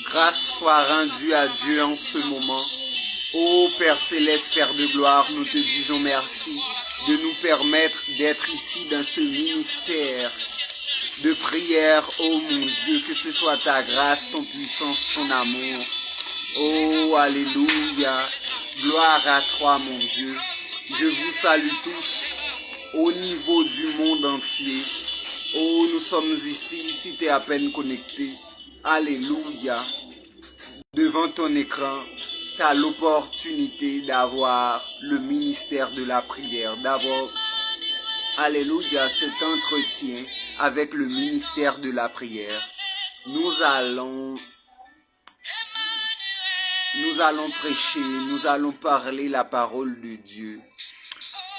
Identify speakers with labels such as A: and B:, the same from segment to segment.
A: Grâce soit rendue à Dieu en ce moment. Ô Père céleste, Père de gloire, nous te disons merci de nous permettre d'être ici dans ce ministère de prière. Oh mon Dieu, que ce soit ta grâce, ton puissance, ton amour. Oh, alléluia. Gloire à toi, mon Dieu. Je vous salue tous au niveau du monde entier. Oh, nous sommes ici, si tu es à peine connecté. Alléluia. Devant ton écran, tu as l'opportunité d'avoir le ministère de la prière, d'avoir, alléluia, cet entretien avec le ministère de la prière. Nous allons prêcher, nous allons parler la parole de Dieu.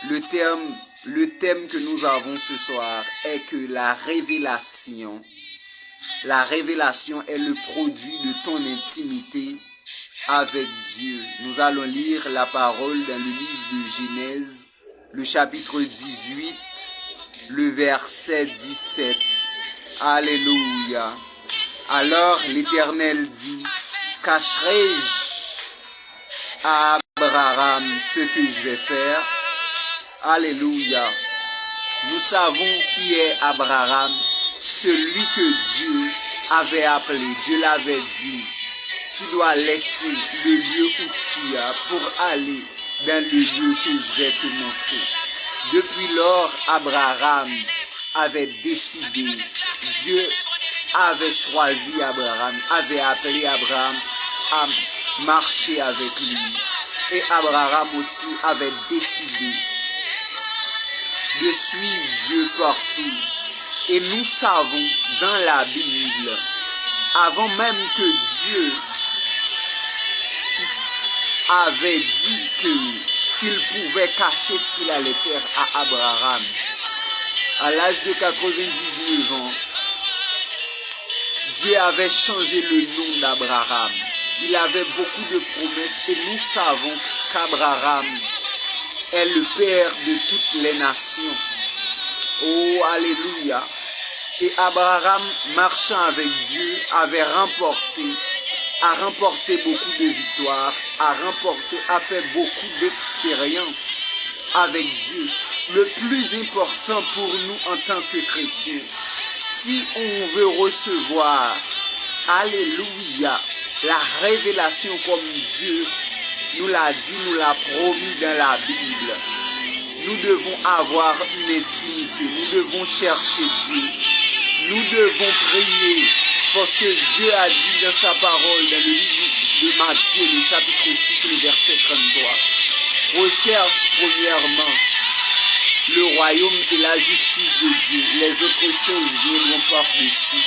A: Le thème que nous avons ce soir est que la révélation est le produit de ton intimité avec Dieu. Nous allons lire la parole dans le livre de Genèse, le chapitre 18, le verset 17. Alléluia. Alors l'Éternel dit, cacherai-je à Abraham ce que je vais faire? Alléluia. Nous savons qui est Abraham, celui que Dieu avait appelé. Dieu l'avait dit, tu dois laisser le lieu où tu es pour aller dans le lieu que je vais te montrer. Depuis lors, Abraham avait décidé, Dieu avait choisi Abraham, avait appelé Abraham à marcher avec lui. Et Abraham aussi avait décidé de suivre Dieu partout. Et nous savons dans la Bible, avant même que Dieu avait dit que s'il pouvait cacher ce qu'il allait faire à Abraham, à l'âge de 99 ans, Dieu avait changé le nom d'Abraham. Il avait beaucoup de promesses et nous savons qu'Abraham est le père de toutes les nations. Oh, alléluia. Et Abraham, marchant avec Dieu, avait remporté beaucoup de victoires, a fait beaucoup d'expériences avec Dieu. Le plus important pour nous en tant que chrétiens, si on veut recevoir, alléluia, la révélation comme Dieu nous l'a dit, nous l'a promis dans la Bible, nous devons avoir une intimité, nous devons chercher Dieu, nous devons prier, parce que Dieu a dit dans sa parole, dans le livre de Matthieu, le chapitre 6, le verset 33, recherche premièrement le royaume et la justice de Dieu, les autres choses viendront par-dessus.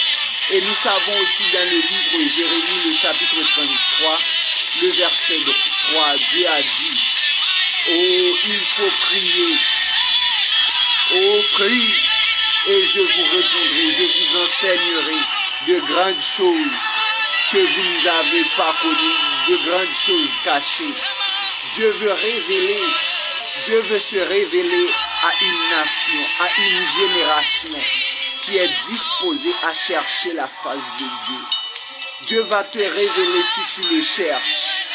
A: Et nous savons aussi dans le livre de Jérémie, le chapitre 33, le verset 3, Dieu a dit, oh, il faut prier, oh, prie, et je vous répondrai, je vous enseignerai de grandes choses que vous n'avez pas connues, de grandes choses cachées. Dieu veut se révéler à une nation, à une génération qui est disposée à chercher la face de Dieu. Dieu va te révéler si tu le cherches.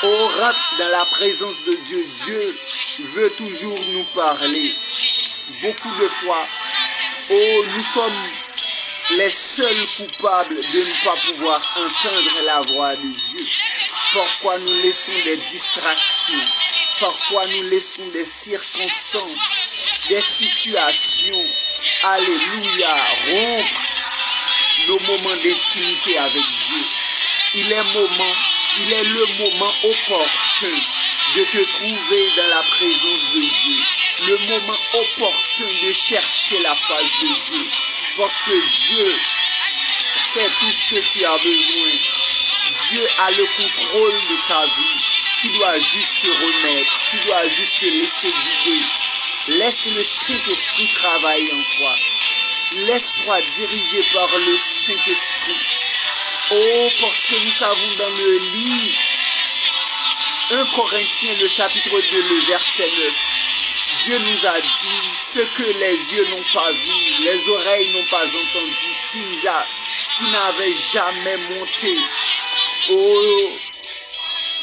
A: Oh, rentre dans la présence de Dieu. Dieu veut toujours nous parler. Beaucoup de fois, oh, nous sommes les seuls coupables de ne pas pouvoir entendre la voix de Dieu. Parfois, nous laissons des distractions. Parfois, nous laissons des circonstances, des situations, alléluia, rompre nos moments d'intimité avec Dieu. Il est le moment opportun de te trouver dans la présence de Dieu. Le moment opportun de chercher la face de Dieu. Parce que Dieu sait tout ce que tu as besoin. Dieu a le contrôle de ta vie. Tu dois juste te remettre. Tu dois juste te laisser guider. Laisse le Saint-Esprit travailler en toi. Laisse-toi diriger par le Saint-Esprit. Oh, parce que nous savons dans le livre 1 Corinthiens, le chapitre 2, le verset 9, Dieu nous a dit ce que les yeux n'ont pas vu, les oreilles n'ont pas entendu, ce qui n'avaient jamais monté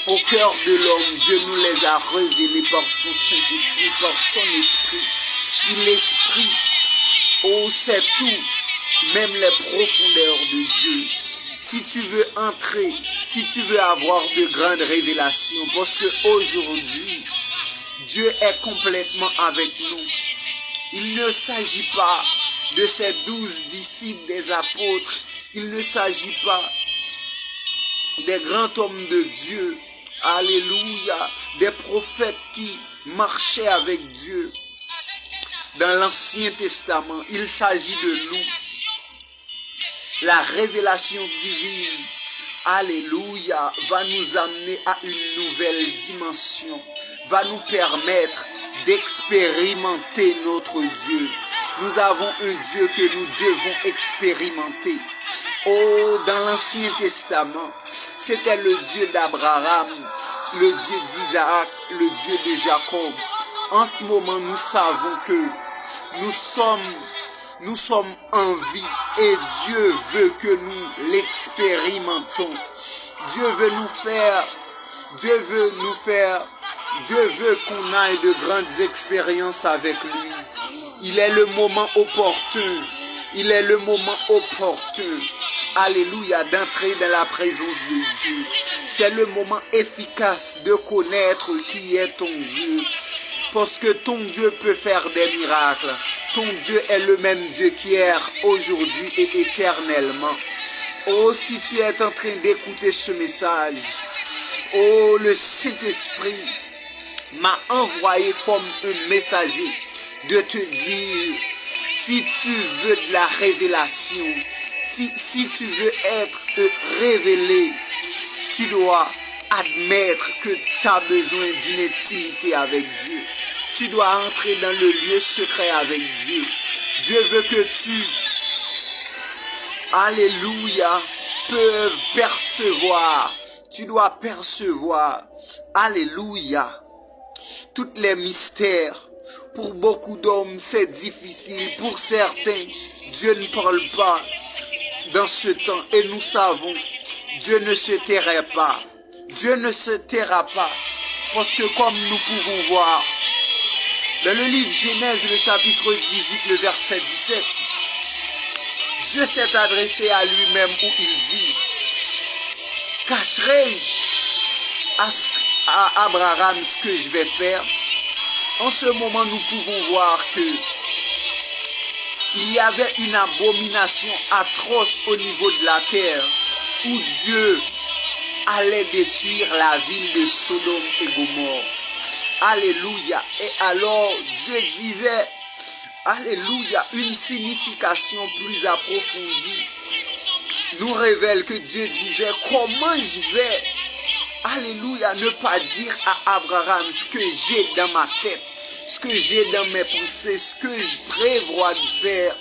A: au cœur de l'homme, Dieu nous les a révélés par son Saint-Esprit, par son Esprit. L'Esprit, sait tout, même les profondeurs de Dieu. Si tu veux entrer, si tu veux avoir de grandes révélations, parce que aujourd'hui, Dieu est complètement avec nous. Il ne s'agit pas de ces 12 disciples des apôtres. Il ne s'agit pas des grands hommes de Dieu. Alléluia. Des prophètes qui marchaient avec Dieu dans l'Ancien Testament. Il s'agit de nous. La révélation divine, alléluia, va nous amener à une nouvelle dimension, va nous permettre d'expérimenter notre Dieu. Nous avons un Dieu que nous devons expérimenter. Oh, dans l'Ancien Testament, c'était le Dieu d'Abraham, le Dieu d'Isaac, le Dieu de Jacob. En ce moment, nous savons que nous sommes en vie et Dieu veut que nous l'expérimentons. Dieu veut qu'on ait de grandes expériences avec lui. Il est le moment opportun. Il est le moment opportun. Alléluia, d'entrer dans la présence de Dieu. C'est le moment efficace de connaître qui est ton Dieu. Parce que ton Dieu peut faire des miracles. Ton Dieu est le même Dieu qu'hier, aujourd'hui et éternellement. Oh, si tu es en train d'écouter ce message, oh, le Saint-Esprit m'a envoyé comme un messager de te dire, si tu veux de la révélation, si tu veux être révélé, tu dois admettre que tu as besoin d'une intimité avec Dieu. Tu dois entrer dans le lieu secret avec Dieu. Dieu veut que tu, alléluia, peux percevoir. Tu dois percevoir, alléluia, tous les mystères. Pour beaucoup d'hommes, c'est difficile. Pour certains, Dieu ne parle pas dans ce temps. Et nous savons, Dieu ne se tairait pas. Dieu ne se taira pas. Parce que comme nous pouvons voir, dans le livre Genèse, le chapitre 18, le verset 17, Dieu s'est adressé à lui-même où il dit, « Cacherai-je à Abraham ce que je vais faire ?» En ce moment, nous pouvons voir que il y avait une abomination atroce au niveau de la terre où Dieu allait détruire la ville de Sodome et Gomorrhe. Alléluia. Et alors, Dieu disait, alléluia, une signification plus approfondie nous révèle que Dieu disait, comment je vais, alléluia, ne pas dire à Abraham ce que j'ai dans ma tête, ce que j'ai dans mes pensées, ce que je prévois de faire.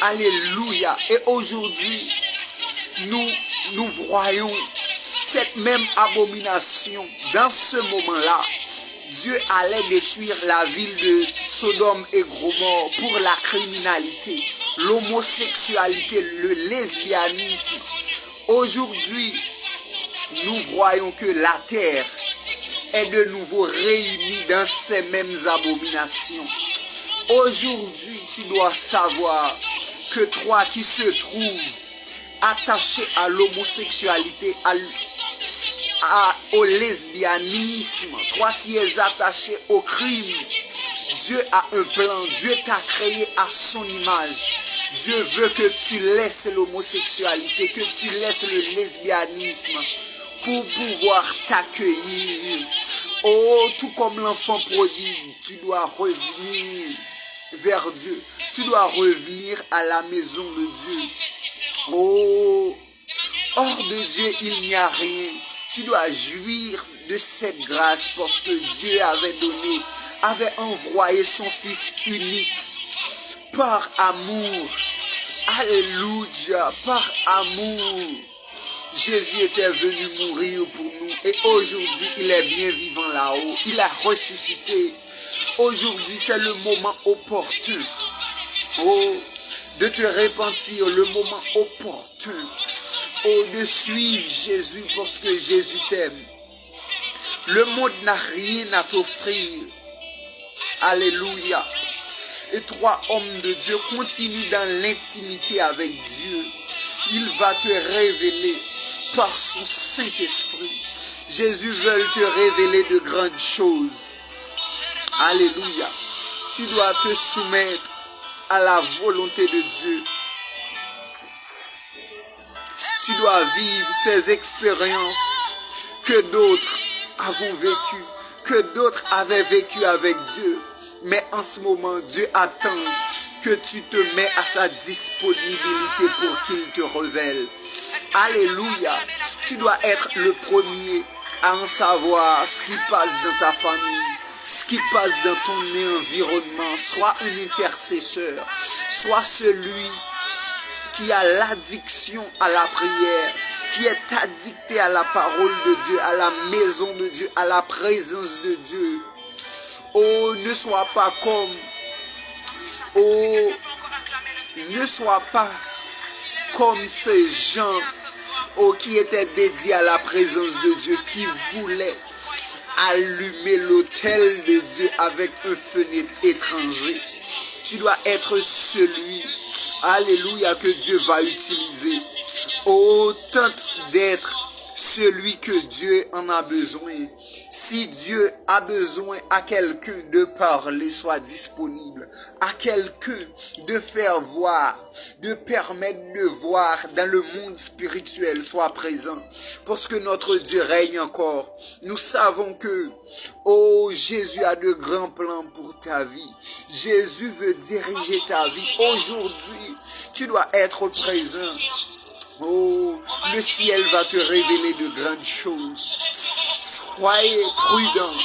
A: Alléluia. Et aujourd'hui, nous voyons cette même abomination. Dans ce moment-là, Dieu allait détruire la ville de Sodome et Gomorrhe pour la criminalité, l'homosexualité, le lesbianisme. Aujourd'hui, nous voyons que la terre est de nouveau réunie dans ces mêmes abominations. Aujourd'hui, tu dois savoir que toi qui se trouves attaché à l'homosexualité, au lesbianisme, toi qui es attaché au crime, Dieu a un plan, Dieu t'a créé à son image. Dieu veut que tu laisses l'homosexualité, que tu laisses le lesbianisme pour pouvoir t'accueillir. Oh, tout comme l'enfant prodigue, tu dois revenir vers Dieu. Tu dois revenir à la maison de Dieu. Oh, hors de Dieu, il n'y a rien. Tu dois jouir de cette grâce parce que Dieu avait envoyé son Fils unique par amour. Alléluia, par amour. Jésus était venu mourir pour nous et aujourd'hui il est bien vivant là-haut. Il a ressuscité. Aujourd'hui c'est le moment opportun. Oh, de te repentir le moment opportun, de suivre Jésus parce que Jésus t'aime. Le monde n'a rien à t'offrir. Alléluia. Et trois hommes de Dieu continuent dans l'intimité avec Dieu. Il va te révéler par son Saint-Esprit. Jésus veut te révéler de grandes choses. Alléluia. Tu dois te soumettre à la volonté de Dieu. Tu dois vivre ces expériences que d'autres avons vécues, que d'autres avaient vécues avec Dieu. Mais en ce moment, Dieu attend que tu te mets à sa disponibilité pour qu'il te révèle. Alléluia. Tu dois être le premier à en savoir ce qui passe dans ta famille, ce qui passe dans ton environnement. Sois un intercesseur. Sois celui qui a l'addiction à la prière, qui est addicté à la parole de Dieu, à la maison de Dieu, à la présence de Dieu. Oh, ne sois pas comme, ces gens qui étaient dédiés à la présence de Dieu, qui voulaient allumer l'autel de Dieu avec un feu étranger. Tu dois être celui, alléluia, que Dieu va utiliser. Oh, tente d'être celui que Dieu en a besoin. Si Dieu a besoin à quelqu'un de parler, sois disponible. À quelqu'un de faire voir, de permettre de voir dans le monde spirituel, sois présent. Parce que notre Dieu règne encore. Nous savons que, oh, Jésus a de grands plans pour ta vie. Jésus veut diriger ta vie. Aujourd'hui, tu dois être présent. Oh, le ciel va te révéler de grandes choses. Soyez prudents.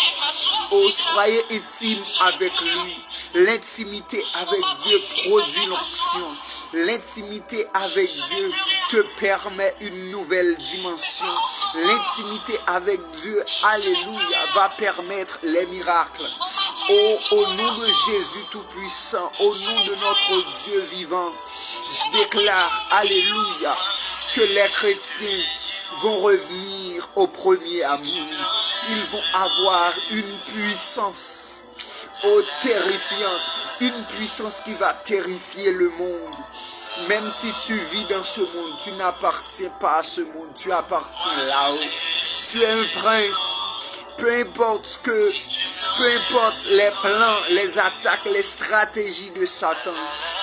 A: Oh, soyez intime avec lui. L'intimité avec Dieu produit l'onction. L'intimité avec Dieu te permet une nouvelle dimension. L'intimité avec Dieu, alléluia, va permettre les miracles. Oh, au nom de Jésus Tout-Puissant, au nom de notre Dieu vivant, je déclare, alléluia, que les chrétiens vont revenir au premier amour. Ils vont avoir une puissance terrifiante, une puissance qui va terrifier le monde. Même si tu vis dans ce monde, tu n'appartiens pas à ce monde, tu appartiens là-haut. Tu es un prince. Peu importe les plans, les attaques, les stratégies de Satan,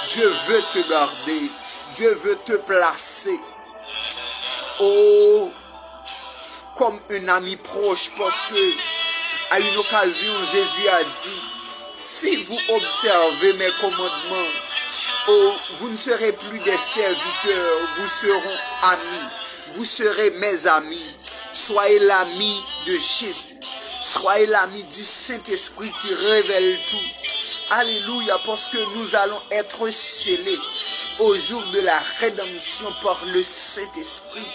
A: Dieu veut te garder, Dieu veut te placer. Oh, comme un ami proche, parce que à une occasion, Jésus a dit, si vous observez mes commandements, oh, vous ne serez plus des serviteurs, vous serez amis, vous serez mes amis. Soyez l'ami de Jésus, soyez l'ami du Saint-Esprit qui révèle tout. Alléluia, parce que nous allons être scellés au jour de la rédemption par le Saint-Esprit.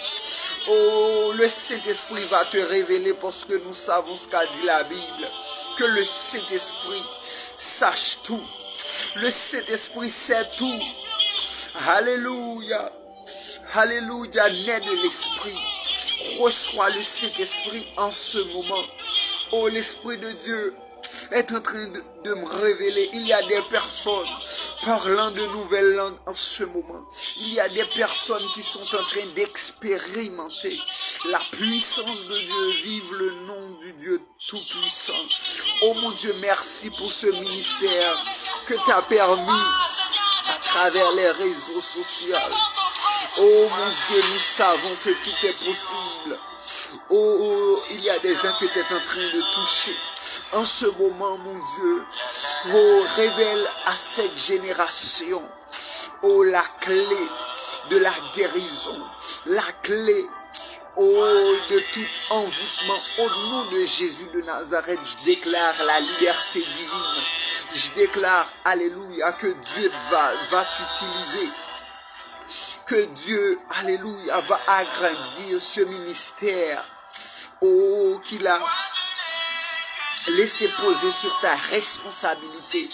A: Oh, le Saint-Esprit va te révéler parce que nous savons ce qu'a dit la Bible. Que le Saint-Esprit sache tout. Le Saint-Esprit sait tout. Alléluia. Alléluia, né de l'Esprit. Reçois le Saint-Esprit en ce moment. Oh, l'Esprit de Dieu est en train de me révéler. Il y a des personnes parlant de nouvelles langues en ce moment. Il y a des personnes qui sont en train d'expérimenter la puissance de Dieu. Vive le nom du Dieu Tout-Puissant. Oh mon Dieu, merci pour ce ministère que tu as permis à travers les réseaux sociaux. Oh mon Dieu, nous savons que tout est possible. Oh, il y a des gens que tu es en train de toucher. En ce moment, mon Dieu, oh, révèle à cette génération, oh, la clé de la guérison, la clé, oh, de tout envoûtement. Au nom de Jésus de Nazareth, je déclare la liberté divine. Je déclare, alléluia, que Dieu va t'utiliser. Que Dieu, alléluia, va agrandir ce ministère, oh, qu'il a laissé poser sur ta responsabilité.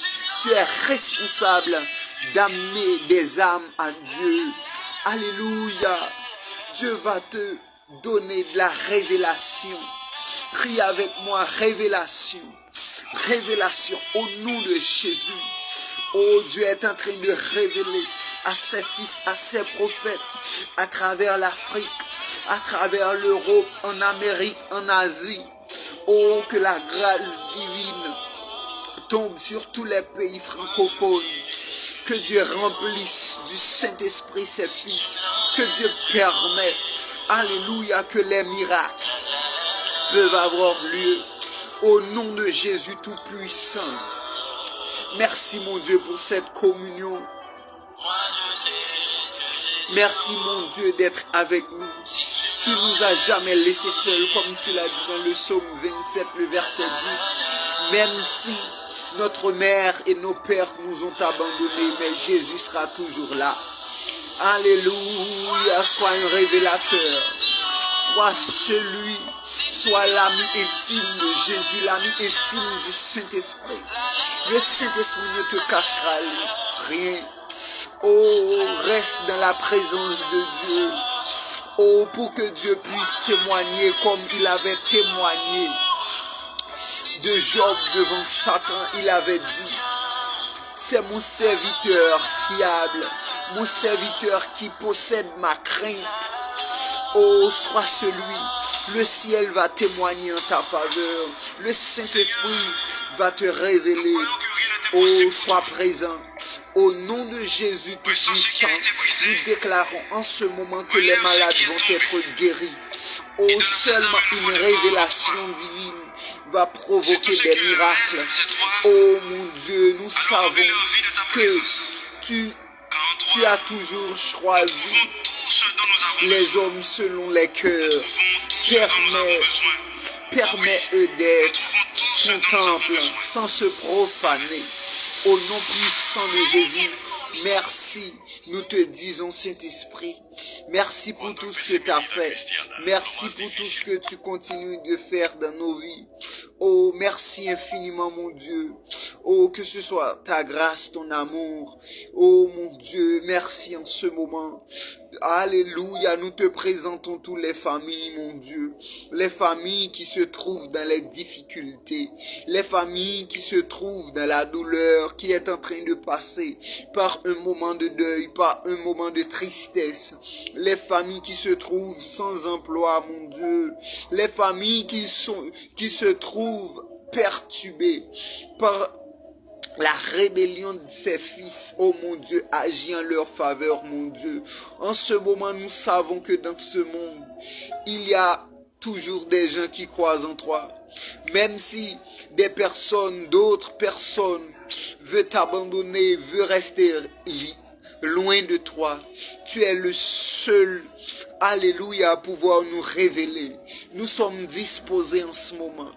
A: tu es responsable d'amener des âmes à Dieu. Alléluia. Dieu va te donner de la révélation. Prie avec moi, révélation. Révélation au nom de Jésus. Oh, Dieu est en train de révéler à ses fils, à ses prophètes, à travers l'Afrique, à travers l'Europe, en Amérique, en Asie. Oh, que la grâce divine tombe sur tous les pays francophones. Que Dieu remplisse du Saint-Esprit ses fils. Que Dieu permette, alléluia, que les miracles peuvent avoir lieu. Au nom de Jésus Tout-Puissant. Merci mon Dieu pour cette communion. Merci mon Dieu d'être avec nous. Tu nous as jamais laissés seuls, comme tu l'as dit dans le psaume 27, le verset 10. Même si notre mère et nos pères nous ont abandonnés, mais Jésus sera toujours là. Alléluia, sois un révélateur. Sois l'ami intime de Jésus, l'ami intime du Saint-Esprit. Le Saint-Esprit ne te cachera rien. Oh, reste dans la présence de Dieu. Oh, pour que Dieu puisse témoigner comme il avait témoigné de Job devant Satan. Il avait dit, c'est mon serviteur fiable, mon serviteur qui possède ma crainte. Oh, sois celui, le ciel va témoigner en ta faveur, le Saint-Esprit va te révéler. Oh, sois présent. Au nom de Jésus Tout-Puissant, nous déclarons en ce moment que les malades vont être guéris. Oh, seulement une révélation divine va provoquer des miracles. Oh mon Dieu, nous savons que tu as toujours choisi les hommes selon les cœurs. Permets-eux d'être ton temple sans se profaner. Au nom puissant de Jésus, merci, nous te disons Saint-Esprit. Merci pour tout ce que tu as fait. Merci pour tout ce que tu continues de faire dans nos vies. Oh, merci infiniment, mon Dieu. Oh, que ce soit ta grâce, ton amour. Oh, mon Dieu, merci en ce moment. Alléluia, nous te présentons toutes les familles, mon Dieu. Les familles qui se trouvent dans les difficultés. Les familles qui se trouvent dans la douleur, qui est en train de passer par un moment de deuil, par un moment de tristesse. Les familles qui se trouvent sans emploi, mon Dieu. Les familles qui se trouvent perturbées par la rébellion de ses fils. Oh mon Dieu, agis en leur faveur, mon Dieu. En ce moment, nous savons que dans ce monde, il y a toujours des gens qui croient en toi. Même si d'autres personnes veulent t'abandonner, veulent rester loin de toi. Tu es le seul, alléluia, à pouvoir nous révéler. Nous sommes disposés en ce moment.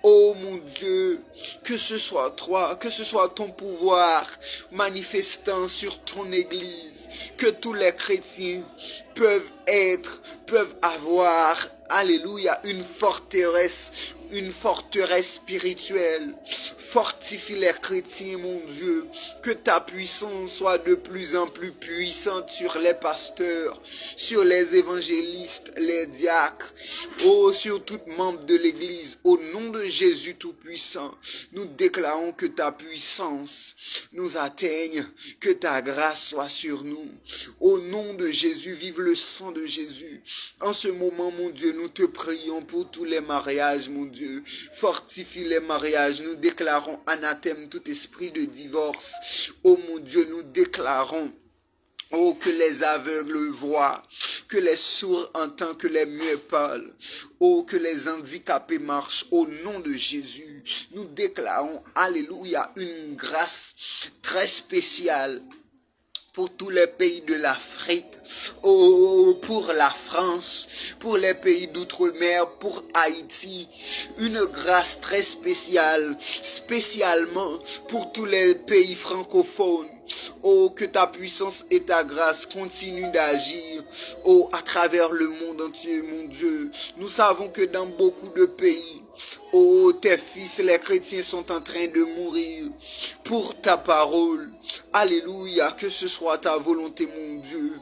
A: Oh mon Dieu, que ce soit toi, que ce soit ton pouvoir manifestant sur ton église, que tous les chrétiens peuvent avoir, alléluia, une forteresse spirituelle. Fortifie les chrétiens, mon Dieu. Que ta puissance soit de plus en plus puissante sur les pasteurs, sur les évangélistes, les diacres, oh, sur tout membre de l'église. Au nom de Jésus Tout-Puissant, nous déclarons que ta puissance nous atteigne, que ta grâce soit sur nous. Au nom de Jésus, vive le sang de Jésus. En ce moment, mon Dieu, nous te prions pour tous les mariages, mon Dieu. Fortifie les mariages. Nous déclarons anathème tout esprit de divorce. Oh mon Dieu, nous déclarons, oh, que les aveugles voient, que les sourds entendent, que les muets parlent, oh, que les handicapés marchent. Au nom de Jésus, nous déclarons, alléluia, une grâce très spéciale pour tous les pays de l'Afrique, oh, pour la France, pour les pays d'outre-mer, pour Haïti, une grâce très spéciale, spécialement pour tous les pays francophones. Oh, que ta puissance et ta grâce continuent d'agir oh, à travers le monde entier, mon Dieu. Nous savons que dans beaucoup de pays, oh, tes fils, les chrétiens sont en train de mourir pour ta parole. Alléluia, que ce soit ta volonté, mon Dieu.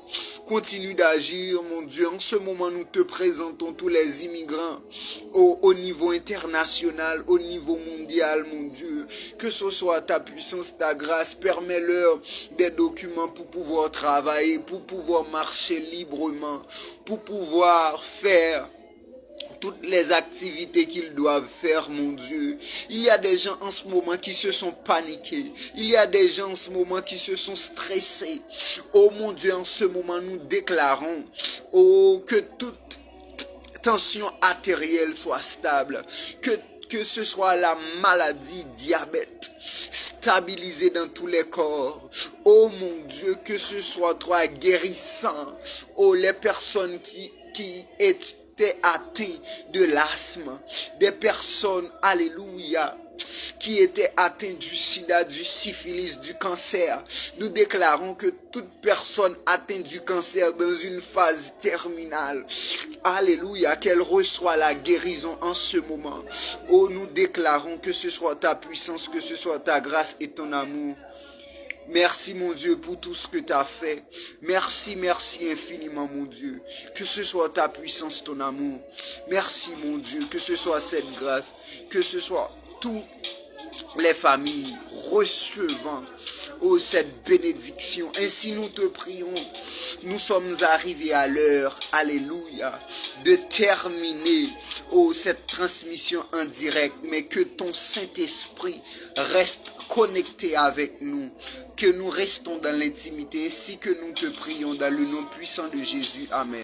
A: Continue d'agir, mon Dieu. En ce moment, nous te présentons tous les immigrants au niveau international, au niveau mondial, mon Dieu. Que ce soit ta puissance, ta grâce, permets-leur des documents pour pouvoir travailler, pour pouvoir marcher librement, pour pouvoir faire toutes les activités qu'ils doivent faire, mon Dieu. Il y a des gens en ce moment qui se sont paniqués. Il y a des gens en ce moment qui se sont stressés. Oh mon Dieu, en ce moment, nous déclarons, oh, que toute tension artérielle soit stable. Que ce soit la maladie, diabète, stabilisé dans tous les corps. Oh mon Dieu, que ce soit toi guérissant. Oh, les personnes qui étaient atteints de l'asthme, des personnes, alléluia, qui étaient atteints du sida, du syphilis, du cancer. Nous déclarons que toute personne atteinte du cancer dans une phase terminale, alléluia, qu'elle reçoit la guérison en ce moment. Oh, nous déclarons que ce soit ta puissance, que ce soit ta grâce et ton amour. Merci mon Dieu pour tout ce que tu as fait. Merci, merci infiniment mon Dieu. Que ce soit ta puissance, ton amour. Merci mon Dieu, que ce soit cette grâce, que ce soit toutes les familles recevant cette bénédiction. Ainsi nous te prions. Nous sommes arrivés à l'heure, alléluia, de terminer cette transmission en direct, mais que ton Saint-Esprit reste connecté avec nous, que nous restons dans l'intimité, ainsi que nous te prions dans le nom puissant de Jésus. Amen.